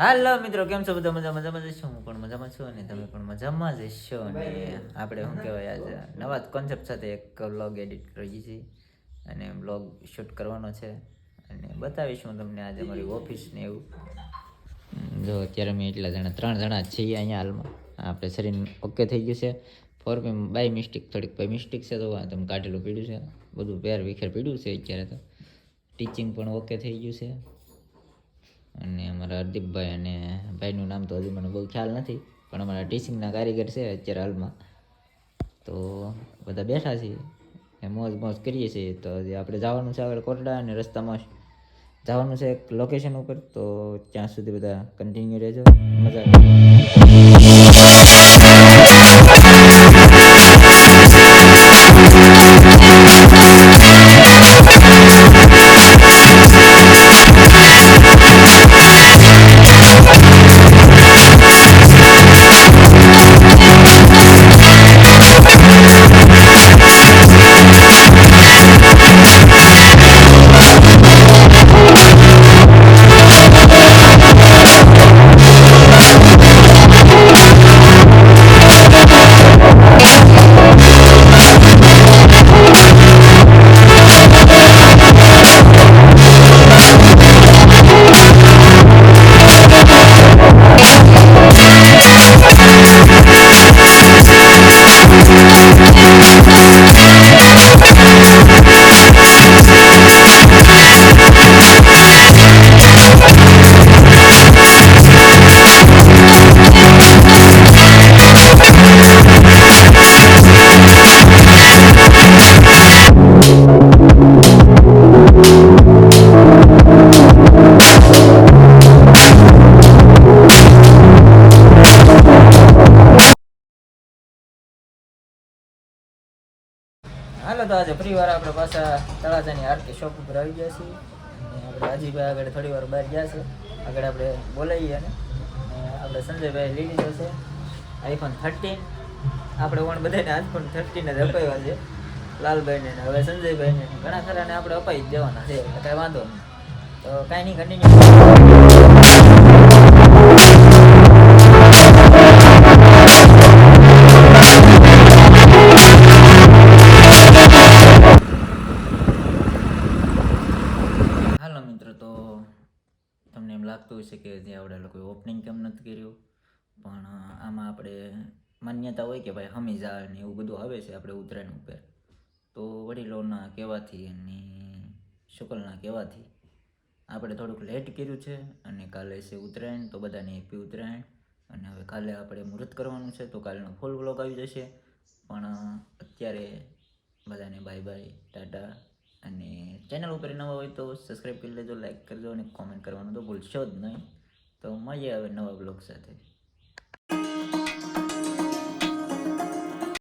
હાલો મિત્રો, કેમ છો બધા? મજામાં જ છો? હું પણ મજામાં છું અને તમે પણ મજામાં જ છો. અને આપણે શું કહેવાય, આજે નવા કોન્સેપ્ટ સાથે એક વ્લોગ એડિટ કરીએ છીએ અને વ્લોગ શૂટ કરવાનો છે અને બતાવીશું તમને આજે મારી ઓફિસ ને એવું. જો અત્યારે અમે એટલા જણા 3 જણા છીએ અહીંયા હાલમાં. આપણે શરીર ઓકે થઈ ગયું છે. ફોર બાય મિસ્ટેક થોડીક બાય મિસ્ટેક છે, તો તમે કાઢેલું પીડ્યું છે, બધું પેર વિખેર પીડ્યું છે અત્યારે. તો ટીચિંગ પણ ઓકે થઈ ગયું છે. અને અમારા હરદીપભાઈ અને ભાઈનું નામ તો હજી મને બહુ ખ્યાલ નથી, પણ અમારા ટીચિંગના કારીગર છે અત્યારે હાલમાં. તો બધા બેઠા છીએ એ મોજ કરીએ છીએ. તો હજી આપણે જવાનું છે આગળ કોટડા, અને રસ્તામાં જવાનું છે એક લોકેશન ઉપર. તો ત્યાં સુધી બધા કન્ટિન્યુ રહેજો, મજા હાલો. તો આજે ફરી વાર આપણે પાછા તળાજાની આરતી શોપ ઉપર આવી ગયા છીએ. અને આપણે હાજીભાઈ આગળ થોડી વાર બહાર ગયા છે, આગળ આપણે બોલાવીએ. અને આપણે સંજયભાઈ લઈ લીધો છે iPhone 13. આપણે પણ બધાને iPhone 13 જ અપાવ્યા છે, લાલભાઈને હવે સંજયભાઈને ઘણા ખરાને આપણે અપાવી જ દેવાના છે, એટલે કાંઈ વાંધો નહીં. તો કાંઈ નહીં, કન્ટિન્યુ. તમને એમ લાગતું હશે કે જે આપણે લોકોએ ઓપનિંગ કેમ નથી કર્યું, પણ આમાં આપણે માન્યતા હોય કે ભાઈ હમીઝાળ ને એવું બધું આવે છે આપણે ઉત્તરાયણ ઉપર. તો વડીલોના કહેવાથી અને શુકલના કહેવાથી આપણે થોડુંક લેટ કર્યું છે. અને કાલે છે ઉત્તરાયણ, તો બધાને હેપી ઉત્તરાયણ. અને હવે કાલે આપણે મુહૂર્ત કરવાનું છે, તો કાલનો ફૂલ વ્લોગ આવી જશે. પણ અત્યારે બધાને બાય બાય, ટાટા. અને ચેનલ ઉપર નવા હોય તો સબસ્ક્રાઈબ કરી લેજો, લાઈક કરજો અને કોમેન્ટ કરવાનું તો ભૂલશો જ નહીં. તો મળીએ હવે નવા બ્લોગ સાથે.